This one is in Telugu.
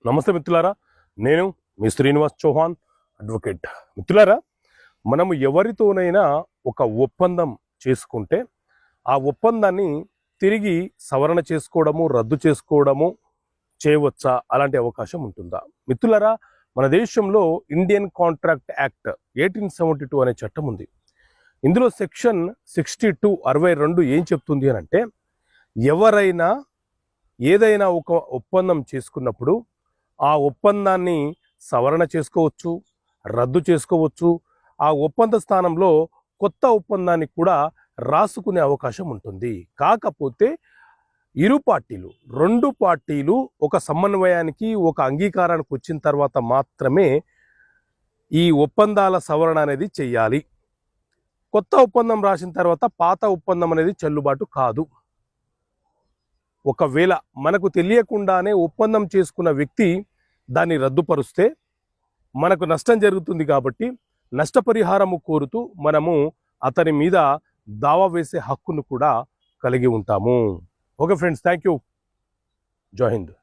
నమస్తే మిత్రులారా, నేను మీ శ్రీనివాస్ చౌహాన్ అడ్వకేట్. మిత్రులారా, మనము ఎవరితోనైనా ఒక ఒప్పందం చేసుకుంటే ఆ ఒప్పందాన్ని తిరిగి సవరణ చేసుకోవడము, రద్దు చేసుకోవడము చేయవచ్చా? అలాంటి అవకాశం ఉంటుందా? మిత్రులారా, మన దేశంలో ఇండియన్ కాంట్రాక్ట్ యాక్ట్ 1872 అనే చట్టం ఉంది. ఇందులో సెక్షన్ 62 ఏం చెప్తుంది అని అంటే, ఎవరైనా ఏదైనా ఒక ఒప్పందం చేసుకున్నప్పుడు ఆ ఒప్పందాన్ని సవరణ చేసుకోవచ్చు, రద్దు చేసుకోవచ్చు. ఆ ఒప్పంద స్థానంలో కొత్త ఒప్పందాన్ని కూడా రాసుకునే అవకాశం ఉంటుంది. కాకపోతే రెండు పార్టీలు ఒక సమన్వయానికి, ఒక అంగీకారానికి వచ్చిన తర్వాత మాత్రమే ఈ ఒప్పందాల సవరణ అనేది చెయ్యాలి. కొత్త ఒప్పందం రాసిన తర్వాత పాత ఒప్పందం అనేది చెల్లుబాటు కాదు. ఒకవేళ మనకు తెలియకుండానే ఒప్పందం చేసుకున్న వ్యక్తి దాన్ని రద్దుపరుస్తే మనకు నష్టం జరుగుతుంది. కాబట్టి నష్టపరిహారము కోరుతూ మనము అతని మీద దావా వేసే హక్కును కూడా కలిగి ఉంటాము. Okay friends, thank you. జై హింద్.